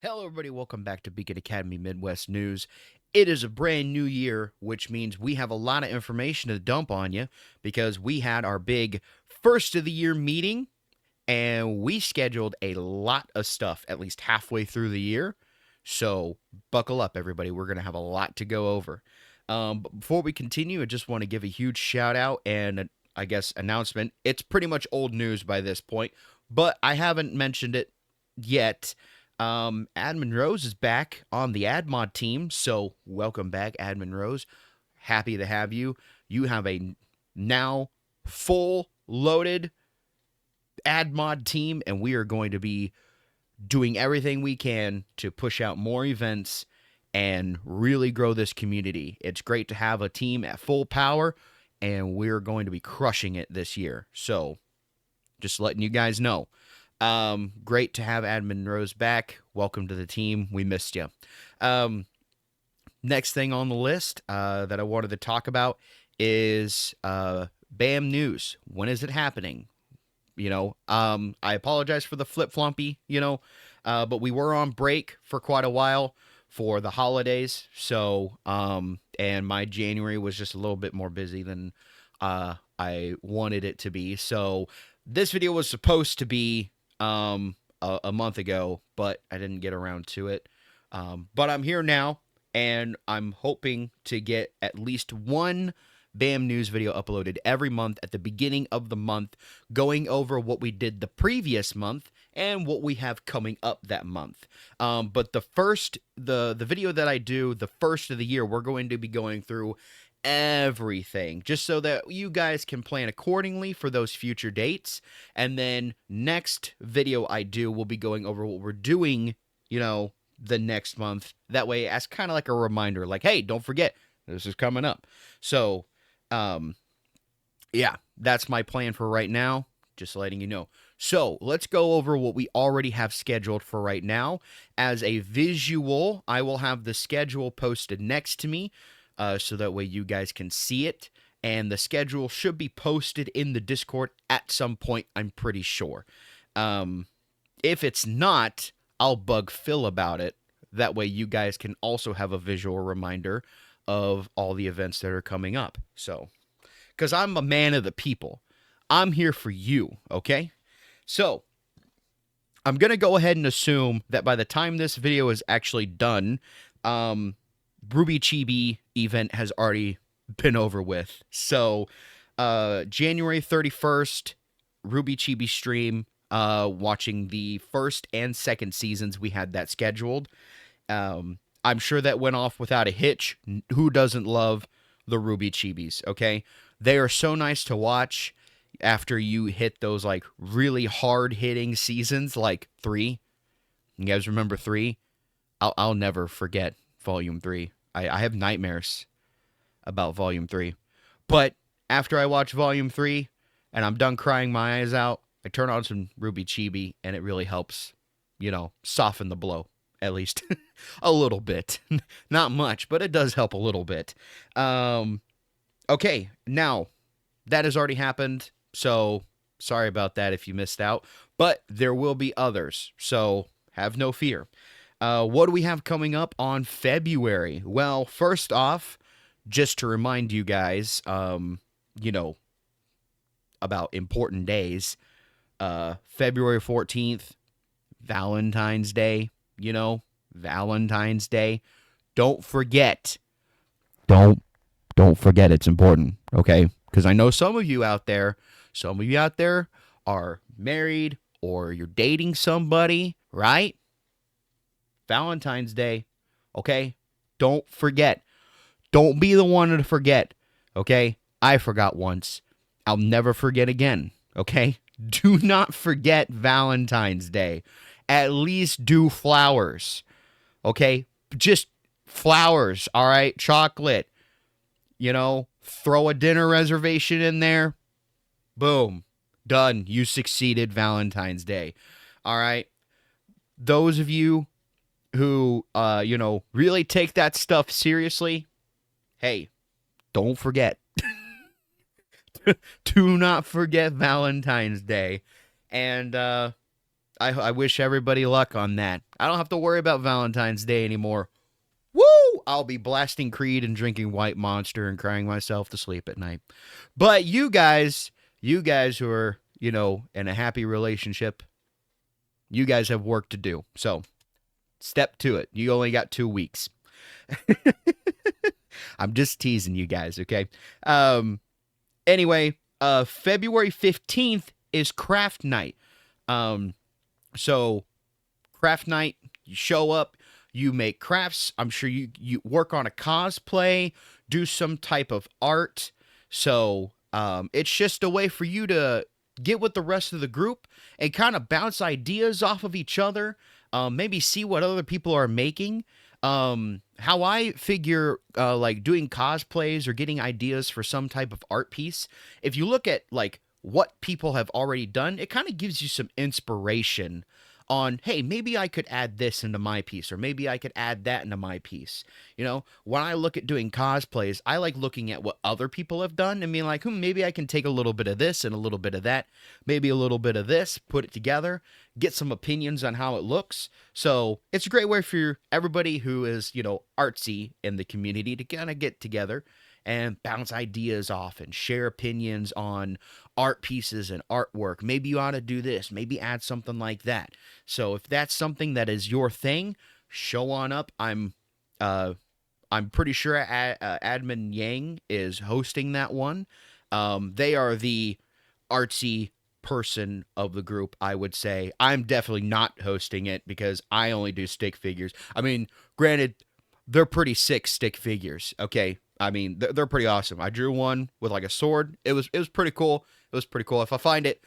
Hello, everybody. Welcome back to Beacon Academy Midwest News. It is a brand new year, which means we have a lot of information to dump on you because we had our big first of the year meeting and we scheduled a lot of stuff at least halfway through the year. So buckle up, everybody. We're going to have a lot to go over. But before we continue, I just want to give a huge shout out and I guess announcement. It's pretty much old news by this point, but I haven't mentioned it yet. Admin Rose is back on the AdMod team, so welcome back, Admin Rose. Happy to have you. You have a now full loaded AdMod team, and we are going to be doing everything we can to push out more events and really grow this community. It's great to have a team at full power, and we're going to be crushing it this year. So, just letting you guys know. Great to have Admin Rose back. Welcome to the team. We missed you. Next thing on the list that I wanted to talk about is Bamn news. When is it happening? I apologize for the flip floppy. But we were on break for quite a while for the holidays. So, and my January was just a little bit more busy than I wanted it to be. So, this video was supposed to be a month ago, but I didn't get around to it. But I'm here now, and I'm hoping to get at least one Bam News video uploaded every month at the beginning of the month, going over what we did the previous month and what we have coming up that month. But the video that I do, the first of the year, we're going to be going through everything just so that you guys can plan accordingly for those future dates. And then next video I do will be going over what we're doing, the next month. That way, as kind of like a reminder, like, hey, don't forget, this is coming up. So, yeah, that's my plan for right now. Just letting you know. So let's go over what we already have scheduled for right now. As a visual, I will have the schedule posted next to me. So that way you guys can see it. And the schedule should be posted in the Discord at some point, I'm pretty sure. If it's not, I'll bug Phil about it. That way you guys can also have a visual reminder of all the events that are coming up. So, because I'm a man of the people. I'm here for you, okay? So, I'm going to go ahead and assume that by the time this video is actually done, Ruby Chibi event has already been over with. So, January 31st, Ruby Chibi stream, watching the first and second seasons. We had that scheduled. I'm sure that went off without a hitch. Who doesn't love the Ruby Chibis, okay? They are so nice to watch after you hit those, like, really hard-hitting seasons, like 3. You guys remember 3? I'll never forget Volume 3. I have nightmares about Volume 3. But after I watch Volume 3 and I'm done crying my eyes out, I turn on some Ruby Chibi and it really helps, soften the blow, at least a little bit. Not much, but it does help a little bit. Okay, now that has already happened, so sorry about that if you missed out, but there will be others, so have no fear. What do we have coming up on February? Well, first off, just to remind you guys, about important days, February 14th, Valentine's Day, Valentine's Day. Don't forget. Don't forget it's important, okay? Because I know some of you out there are married or you're dating somebody, right? Valentine's Day, okay? Don't forget. Don't be the one to forget, okay? I forgot once. I'll never forget again, okay? Do not forget Valentine's Day. At least do flowers, okay? Just flowers, all right? Chocolate, throw a dinner reservation in there. Boom. Done. You succeeded Valentine's Day, all right? Those of you who, really take that stuff seriously, hey, don't forget. Do not forget Valentine's Day. And I wish everybody luck on that. I don't have to worry about Valentine's Day anymore. Woo! I'll be blasting Creed and drinking White Monster and crying myself to sleep at night. But you guys who are, in a happy relationship, you guys have work to do. So step to it. You only got 2 weeks. I'm just teasing you guys, okay? Anyway, February 15th is craft night. So craft night, you show up, you make crafts. I'm sure you work on a cosplay, do some type of art. So it's just a way for you to get with the rest of the group and kind of bounce ideas off of each other. Maybe see what other people are making. How I figure like doing cosplays or getting ideas for some type of art piece, if you look at like what people have already done, it kind of gives you some inspiration on, hey, maybe I could add this into my piece, or maybe I could add that into my piece. When I look at doing cosplays, I like looking at what other people have done and being like, maybe I can take a little bit of this and a little bit of that, maybe a little bit of this, put it together, get some opinions on how it looks. So it's a great way for everybody who is, artsy in the community to kind of get together and bounce ideas off and share opinions on art pieces and artwork. Maybe you ought to do this, maybe add something like that. So if that's something that is your thing, show on up. I'm pretty sure Admin Yang is hosting that one. They are the artsy person of the group, I would say. I'm definitely not hosting it because I only do stick figures. I mean, granted, they're pretty sick stick figures, okay? I mean, they're pretty awesome. I drew one with like a sword. It was pretty cool. It was pretty cool. If I find it,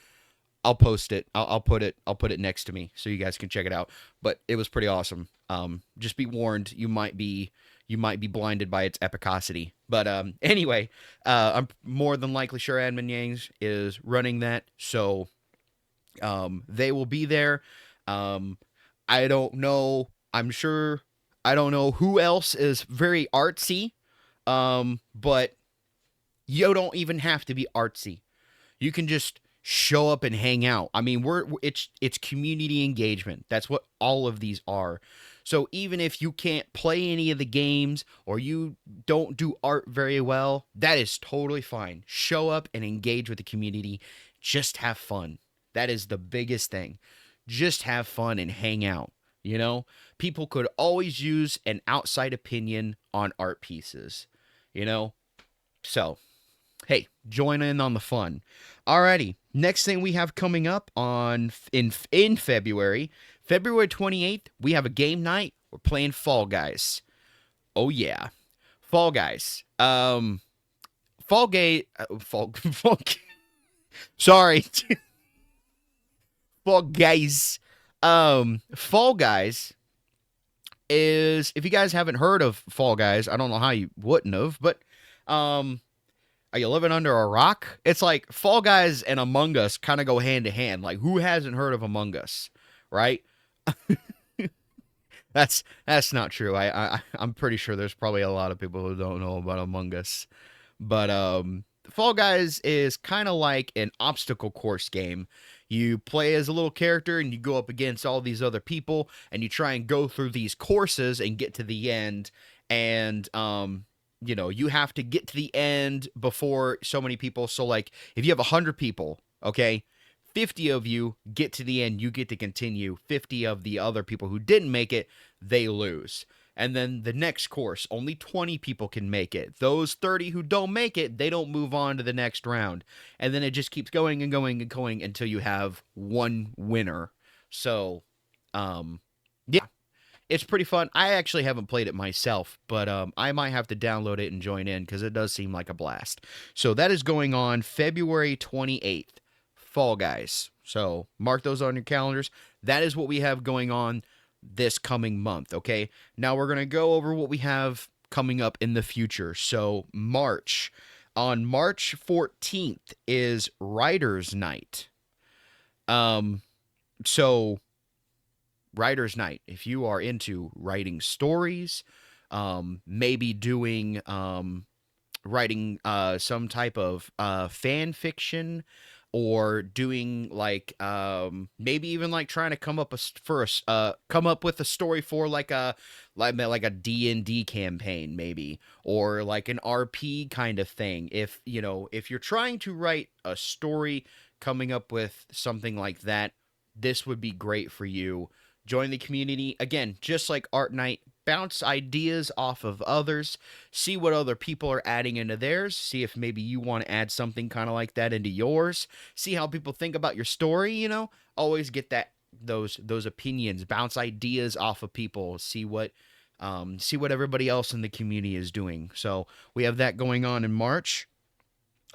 I'll post it. I'll put it next to me so you guys can check it out. But it was pretty awesome. Just be warned, you might be blinded by its epicosity. But anyway, I'm more than likely sure Admin Yangs is running that, so they will be there. I don't know. I don't know who else is very artsy. But you don't even have to be artsy. You can just show up and hang out. I mean, it's community engagement. That's what all of these are. So even if you can't play any of the games or you don't do art very well, that is totally fine. Show up and engage with the community. Just have fun. That is the biggest thing. Just have fun and hang out. People could always use an outside opinion on art pieces. So hey, join in on the fun. Alrighty, next thing we have coming up in February 28th, we have a game night. We're playing Fall Guys. Oh yeah, Fall Guys. Fall sorry, Fall Guys. Fall Guys is, if you guys haven't heard of Fall Guys, I don't know how you wouldn't have, but are you living under a rock? It's like Fall Guys and Among Us kind of go hand to hand. Like, who hasn't heard of Among Us, right? That's not true. I'm pretty sure there's probably a lot of people who don't know about Among Us. But Fall Guys is kind of like an obstacle course game. You play as a little character and you go up against all these other people and you try and go through these courses and get to the end. And you have to get to the end before so many people. So like if you have 100 people, okay, 50 of you get to the end, you get to continue. 50 of the other people who didn't make it, they lose. And then the next course, only 20 people can make it. Those 30 who don't make it, they don't move on to the next round. And then it just keeps going and going and going until you have one winner. So, yeah, it's pretty fun. I actually haven't played it myself, but I might have to download it and join in because it does seem like a blast. So that is going on February 28th, Fall Guys. So mark those on your calendars. That is what we have going on this coming month, okay? Now we're going to go over what we have coming up in the future. So March. On March 14th is Writer's Night. So Writer's Night, if you are into writing stories, maybe doing writing some type of fan fiction, or doing like maybe even like trying to come up come up with a story for like a D&D campaign maybe, or like an RP kind of thing. If if you're trying to write a story, coming up with something like that, this would be great for you. Join the community again, just like Art Night. Bounce ideas off of others, see what other people are adding into theirs, see if maybe you want to add something kind of like that into yours, see how people think about your story, always get those opinions, bounce ideas off of people, see what everybody else in the community is doing. So we have that going on in March.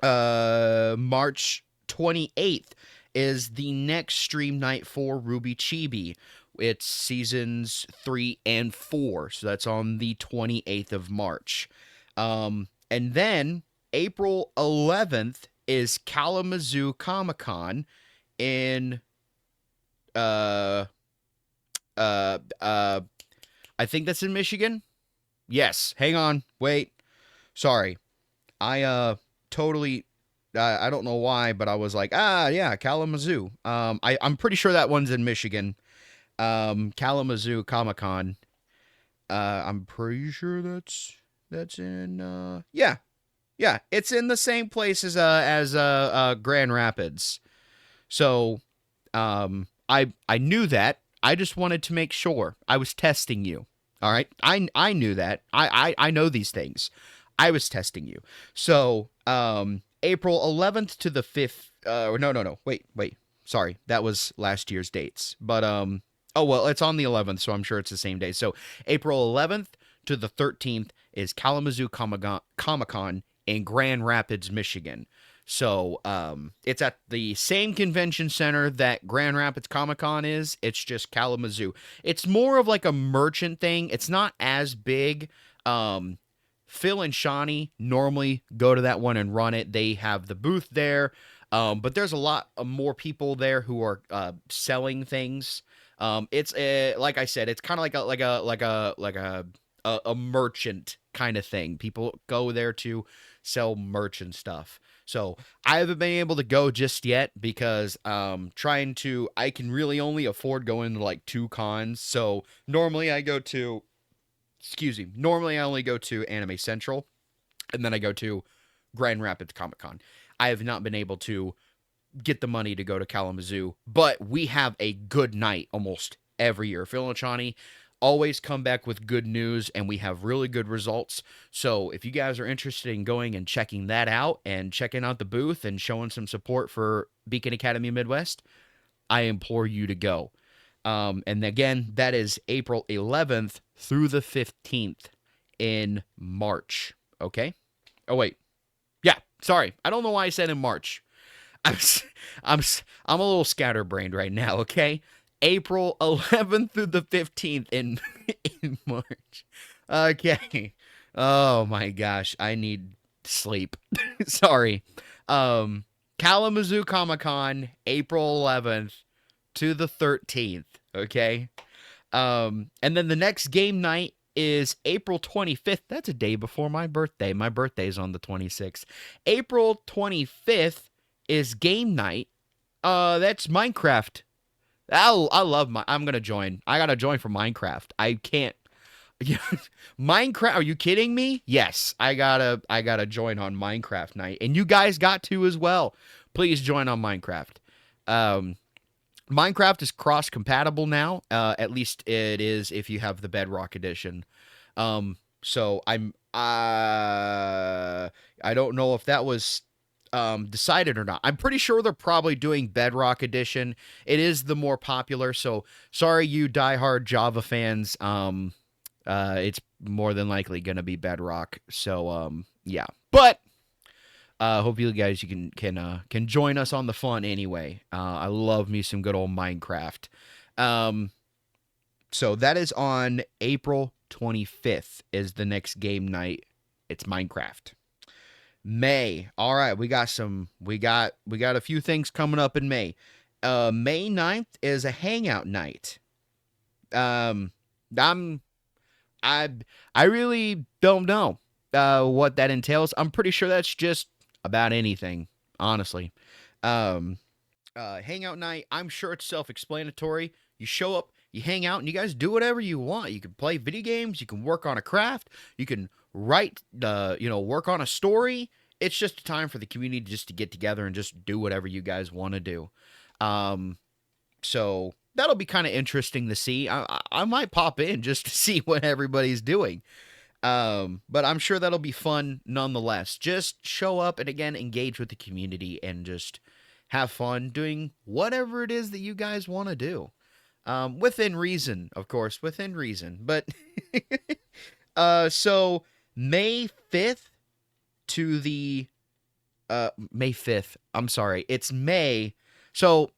March 28th is the next stream night for Ruby Chibi. It's seasons 3 and 4, so that's on the 28th of March. And then April 11th is Kalamazoo Comic Con in uh I think that's in Michigan. Yes, hang on, wait, sorry, I I don't know why, but I was like, yeah, Kalamazoo. I'm pretty sure that one's in Michigan. Kalamazoo Comic Con. I'm pretty sure that's in yeah, it's in the same place as Grand Rapids. So I knew that. I just wanted to make sure. I was testing you. All right. I knew that. I know these things. I was testing you. So April 11th to the 5th. No. Wait. Sorry, that was last year's dates. But oh well, it's on the 11th, so I'm sure it's the same day. So April 11th to the 13th is Kalamazoo Comic-Con in Grand Rapids, Michigan. So it's at the same convention center that Grand Rapids Comic-Con is. It's just Kalamazoo. It's more of like a merchant thing. It's not as big. Phil and Shawnee normally go to that one and run it. They have the booth there. But there's a lot more people there who are selling things. It's like I said, it's kind of like a merchant kind of thing. People go there to sell merchant stuff. So I haven't been able to go just yet because I can really only afford going to like 2 cons. So normally I only go to Anime Central, and then I go to Grand Rapids Comic Con. I have not been able to get the money to go to Kalamazoo, but we have a good night almost every year. Phil and Shawnee always come back with good news, and we have really good results. So if you guys are interested in going and checking that out and checking out the booth and showing some support for Beacon Academy Midwest, I implore you to go. And again, that is April 11th through the 15th in March. Okay? Oh, wait. Yeah, sorry. I don't know why I said in March. I'm a little scatterbrained right now, okay? April 11th through the 15th in March. Okay. Oh my gosh, I need sleep. Sorry. Kalamazoo Comic-Con, April 11th to the 13th, okay? And then the next game night is April 25th. That's a day before my birthday. My birthday is on the 26th. April 25th is game night. That's Minecraft. I'm gonna join. I gotta join for Minecraft. I can't. Minecraft? Are you kidding me? Yes, I gotta join on Minecraft night, and you guys got to as well. Please join on Minecraft. Minecraft is cross-compatible now. At least it is if you have the Bedrock edition. So I don't know if that was decided or not. I'm pretty sure they're probably doing Bedrock edition. It is the more popular. So sorry, you diehard Java fans. It's more than likely gonna be Bedrock. So yeah, but. Hope you guys can join us on the fun anyway. I love me some good old Minecraft. So that is on April 25th is the next game night. It's Minecraft. May. All right, we got a few things coming up in May. May 9th is a hangout night. I really don't know what that entails. I'm pretty sure that's just about anything, honestly. Um, Hangout night, I'm sure it's self-explanatory. You show up, you hang out, and you guys do whatever you want. You can play video games, you can work on a craft, you can write, work on a story. It's just a time for the community just to get together and just do whatever you guys want to do. Um, so that'll be kind of interesting to see. I might pop in just to see what everybody's doing. But I'm sure that'll be fun nonetheless. Just show up and again engage with the community and just have fun doing whatever it is that you guys want to do. Within reason, of course, within reason. But so May 5th to the May 5th. I'm sorry. It's May. So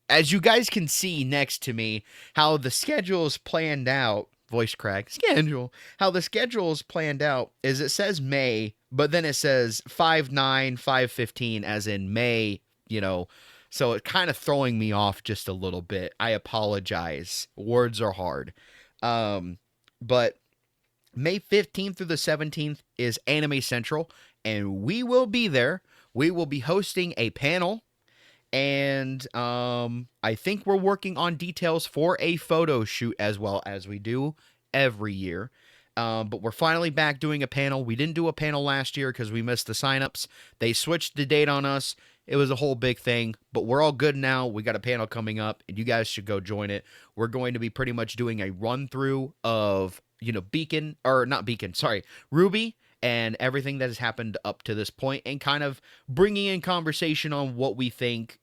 as you guys can see next to me, how the schedule is planned out, voice crack, schedule, how the schedule is planned out is it says May, but then it says 5/9, 5/15, as in May, so it's kind of throwing me off just a little bit. I apologize. Words are hard. But May 15th through the 17th is Anime Central, and we will be there. We will be hosting a panel, and I think we're working on details for a photo shoot as well, as we do every year. But we're finally back doing a panel. We didn't do a panel last year because we missed the signups. They switched the date on us. It was a whole big thing, but we're all good now. We got a panel coming up, and you guys should go join it. We're going to be pretty much doing a run-through of, Ruby and everything that has happened up to this point, and kind of bringing in conversation on what we think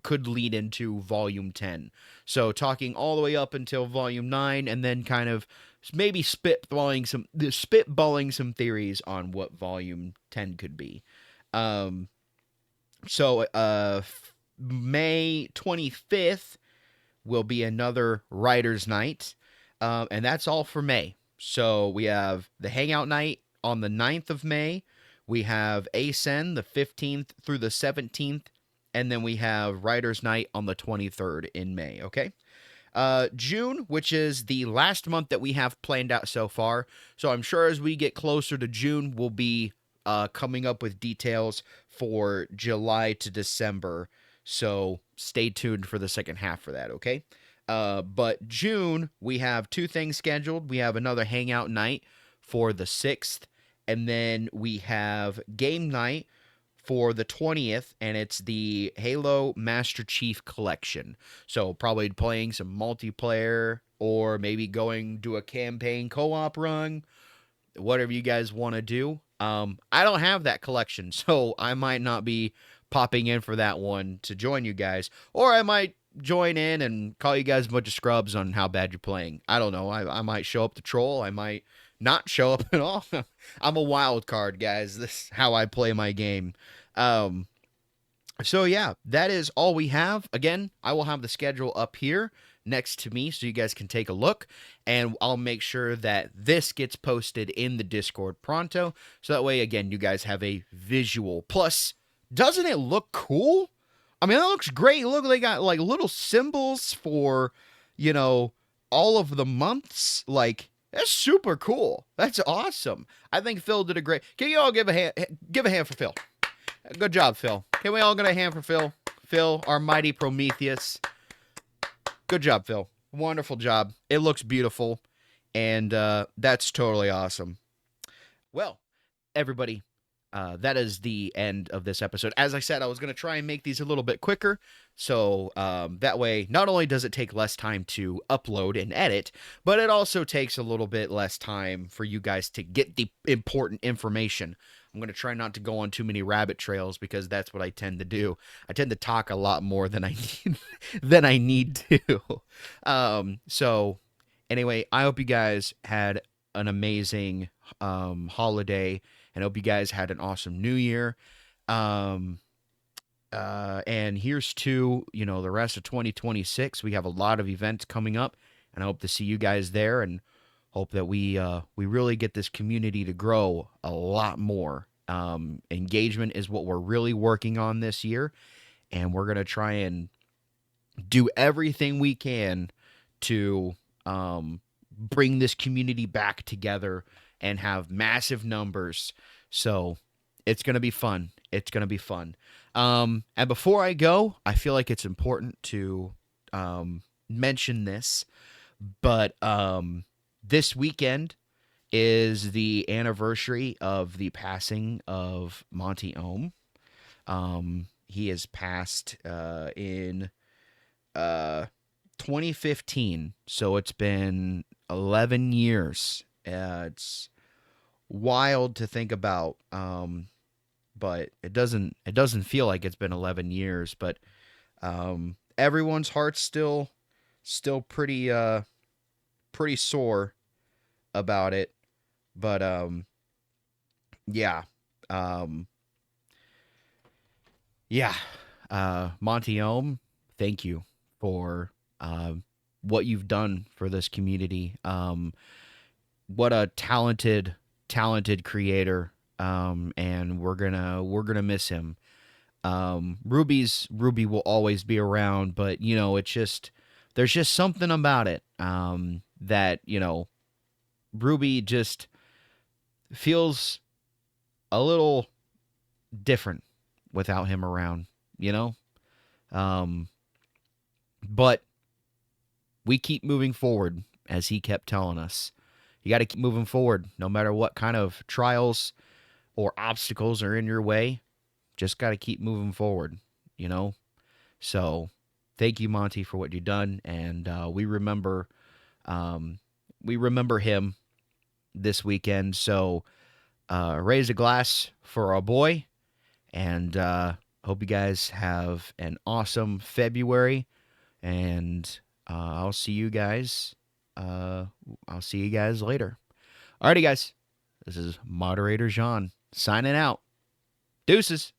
could lead into Volume 10. So talking all the way up until Volume 9, and then kind of maybe spitballing some theories on what Volume 10 could be. So May 25th will be another Writers' Night, and that's all for May. So we have the Hangout Night on the 9th of May. We have ASEN the 15th through the 17th, and then we have Writers' Night on the 23rd in May, okay? June, which is the last month that we have planned out so far. So I'm sure as we get closer to June, we'll be coming up with details for July to December. So stay tuned for the second half for that, okay? But June, we have two things scheduled. We have another Hangout Night for the 6th, and then we have Game Night for the 20th, and it's the Halo Master Chief Collection. So probably playing some multiplayer, or maybe going do a campaign co-op run, whatever you guys want to do. I don't have that collection, so I might not be popping in for that one to join you guys, or I might join in and call you guys a bunch of scrubs on how bad you're playing. I don't know. I might show up to troll. I might not show up at all. I'm a wild card, guys. This is how I play my game. So yeah, that is all we have. Again, I will have the schedule up here next to me so you guys can take a look, and I'll make sure that this gets posted in the Discord pronto, so that way, again, you guys have a visual. Plus, doesn't it look cool? I mean, it looks great. Look, they got like little symbols for, all of the months. Like, that's super cool. That's awesome. I think Phil did a great. Can you all give a hand for Phil? Good job, Phil. Can we all get a hand for Phil? Phil, our mighty Prometheus. Good job, Phil. Wonderful job. It looks beautiful, and that's totally awesome. Well, everybody, that is the end of this episode. As I said, I was going to try and make these a little bit quicker, so that way, not only does it take less time to upload and edit, but it also takes a little bit less time for you guys to get the important information. I'm going to try not to go on too many rabbit trails, because that's what I tend to do. I tend to talk a lot more than I need to. So anyway, I hope you guys had an amazing holiday, and I hope you guys had an awesome New Year. And here's to, the rest of 2026. We have a lot of events coming up, and I hope to see you guys there, and hope that we really get this community to grow a lot more. Engagement is what we're really working on this year, and we're going to try and do everything we can to bring this community back together and have massive numbers. So it's going to be fun. It's going to be fun. And before I go, I feel like it's important to mention this, but this weekend is the anniversary of the passing of Monty Ohm. He has passed in uh, 2015, so it's been 11 years. It's wild to think about, but it doesn't feel like it's been 11 years. But everyone's heart's still pretty sore about it. But yeah, um, yeah, Monty Ohm, thank you for what you've done for this community. What a talented creator. And we're gonna miss him. Ruby will always be around, but it's just there's just something about it that Ruby just feels a little different without him around, you know? Um, but we keep moving forward, as he kept telling us. You got to keep moving forward no matter what kind of trials or obstacles are in your way. Just got to keep moving forward, you know? So thank you, Monty, for what you've done. And um, we remember him this weekend. So raise a glass for our boy. And hope you guys have an awesome February. And I'll see you guys. I'll see you guys later. Alrighty, guys. This is Moderator Jean signing out. Deuces.